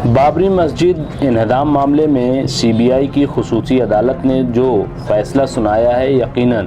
بابری مسجد انہدام معاملے میں C B آئی کی خصوصی عدالت نے جو فیصلہ سنایا ہے یقیناً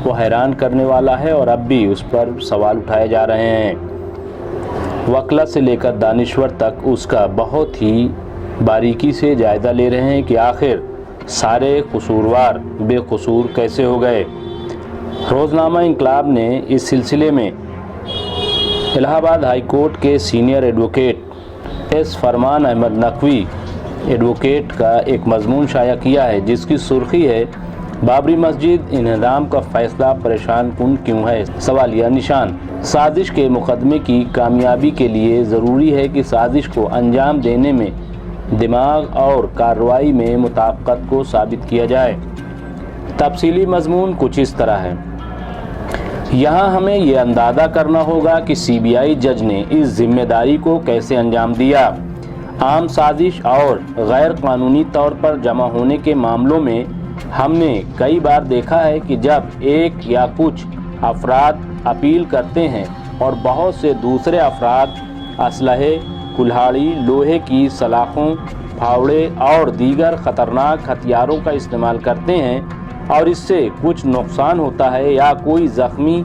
وہ حیران کرنے والا ہے اور اب بھی اس پر سوال اٹھائے جا رہے ہیں۔ وکلا سے لے کر دانشور تک اس کا بہت ہی باریکی سے جائزہ لے رہے ہیں کہ آخر سارے قصوروار بے قصور کیسے ہو گئے۔ روزنامہ انقلاب نے اس سلسلے میں الہ آباد ہائی کورٹ کے سینئر ایڈوکیٹ ایس فرمان احمد نقوی ایڈوکیٹ کا ایک مضمون شائع کیا ہے، جس کی سرخی ہے بابری مسجد انہدام کا فیصلہ پریشان کن کیوں ہے؟ سوالیہ نشان۔ سازش کے مقدمے کی کامیابی کے لیے ضروری ہے کہ سازش کو انجام دینے میں دماغ اور کارروائی میں مطابقت کو ثابت کیا جائے۔ تفصیلی مضمون کچھ اس طرح ہے۔ یہاں ہمیں یہ اندازہ کرنا ہوگا کہ سی بی آئی جج نے اس ذمہ داری کو کیسے انجام دیا۔ عام سازش اور غیر قانونی طور پر جمع ہونے کے معاملوں میں ہم نے کئی بار دیکھا ہے کہ جب ایک یا کچھ افراد اپیل کرتے ہیں اور بہت سے دوسرے افراد اسلحے، کلہاڑی، لوہے کی سلاخوں، پھاوڑے اور دیگر خطرناک ہتھیاروں کا استعمال کرتے ہیں اور اس سے کچھ نقصان ہوتا ہے یا کوئی زخمی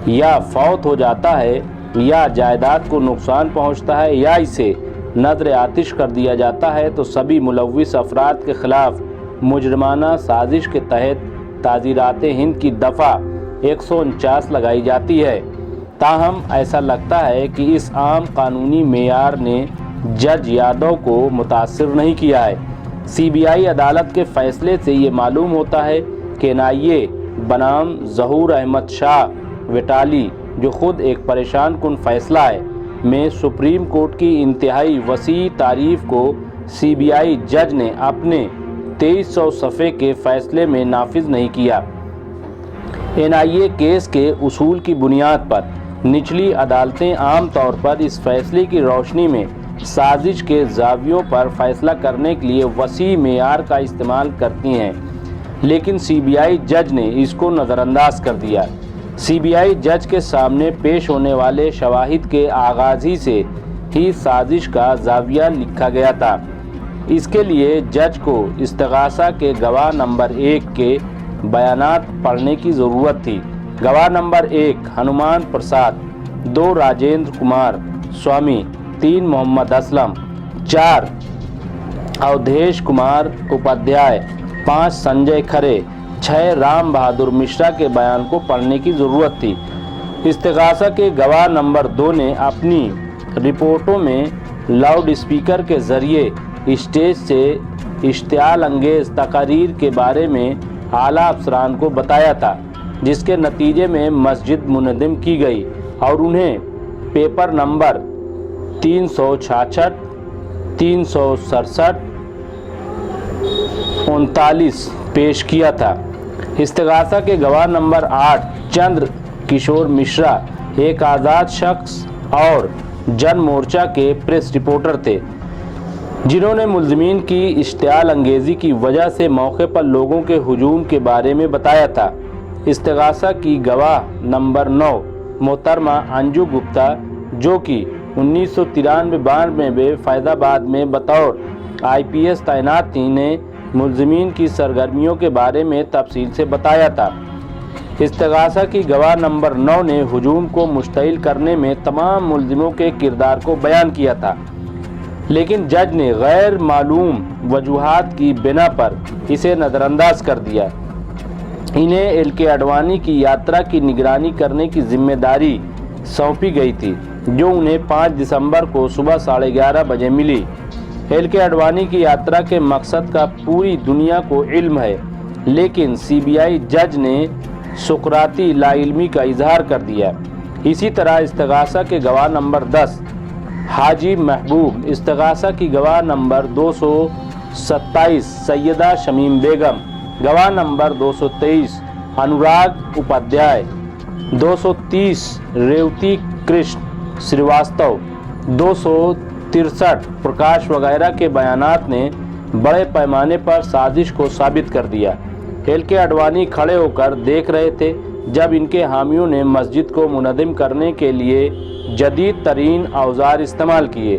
یا فوت ہو جاتا ہے یا جائیداد کو نقصان پہنچتا ہے یا اسے نذر آتش کر دیا جاتا ہے تو سبھی ملوث افراد کے خلاف مجرمانہ سازش کے تحت تعزیرات ہند کی دفعہ 149 لگائی جاتی ہے۔ تاہم ایسا لگتا ہے کہ اس عام قانونی معیار نے جج یادو کو متاثر نہیں کیا ہے۔ سی بی آئی عدالت کے فیصلے سے یہ معلوم ہوتا ہے کہ این آئی اے بنام ظہور احمد شاہ وٹالی، جو خود ایک پریشان کن فیصلہ ہے، میں سپریم کورٹ کی انتہائی وسیع تعریف کو سی بی آئی جج نے اپنے 2300 صفحے کے فیصلے میں نافذ نہیں کیا۔ این آئی اے کیس کے اصول کی بنیاد پر نچلی عدالتیں عام طور پر اس فیصلے کی روشنی میں سازش کے زاویوں پر فیصلہ کرنے کے لیے وسیع معیار کا استعمال کرتی ہیں، لیکن سی بی آئی جج نے اس کو نظر انداز کر دیا۔ سی بی آئی جج کے سامنے پیش ہونے والے شواہد کے آغاز ہی سازش کا زاویہ لکھا گیا تھا۔ اس کے لیے جج کو استغاثہ کے گواہ نمبر 1 کے بیانات پڑھنے کی ضرورت تھی۔ گواہ نمبر 1 ہنومان پرساد، 2 راجندر کمار سوامی، 3 محمد اسلم، 4 اودھیش کمار اپادھیائے، 5 سنجے کھرے، 6 رام بہادر مشرا کے بیان کو پڑھنے کی ضرورت تھی۔ استغاثہ کے گواہ نمبر 2 نے اپنی رپورٹوں میں لاؤڈ اسپیکر کے ذریعے اسٹیج سے اشتعال انگیز تقاریر کے بارے میں اعلیٰ افسران کو بتایا تھا، جس کے نتیجے میں مسجد منہدم کی گئی اور انہیں پیپر نمبر 366، 367، 39 پیش کیا تھا۔ استغاثہ کے گواہ نمبر 8 چندر کشور مشرا ایک آزاد شخص اور جن مورچہ کے پریس رپورٹر تھے، جنہوں نے ملزمین کی اشتعال انگیزی کی وجہ سے موقع پر لوگوں کے ہجوم کے بارے میں بتایا تھا۔ استغاثہ کی گواہ نمبر 9 محترمہ انجو گپتا، جو کہ 1993-92 میں فیض آباد میں بطور IPS تعینات تھیں، نے ملزمین کی سرگرمیوں کے بارے میں تفصیل سے بتایا تھا۔ استغاثہ کی گواہ نمبر 9 نے ہجوم کو مشتعل کرنے میں تمام ملزموں کے کردار کو بیان کیا تھا، لیکن جج نے غیر معلوم وجوہات کی بنا پر اسے نظر انداز کر دیا۔ انہیں ایل کے اڈوانی کی یاترا کی نگرانی کرنے کی ذمہ داری سونپی گئی تھی، جو انہیں 5 دسمبر کو صبح 11:30 بجے ملی۔ ایل کے اڈوانی کی یاترا کے مقصد کا پوری دنیا کو علم ہے، لیکن سی بی آئی جج نے سقراطی لا علمی کا اظہار کر دیا۔ اسی طرح استغاثہ کے گواہ نمبر 10 حاجی محبوب، استغاثہ کی گواہ نمبر 227 سیدہ شمیم بیگم، گواہ نمبر 223 انوراگ اپادھیائے، 230 ریوتی کرشن سریواستو، 263 پرکاش وغیرہ کے بیانات نے بڑے پیمانے پر سازش کو ثابت کر دیا۔ ایل کے اڈوانی کھڑے ہو کر دیکھ رہے تھے جب ان کے حامیوں نے مسجد کو منہدم کرنے کے لیے جدید ترین اوزار استعمال کیے۔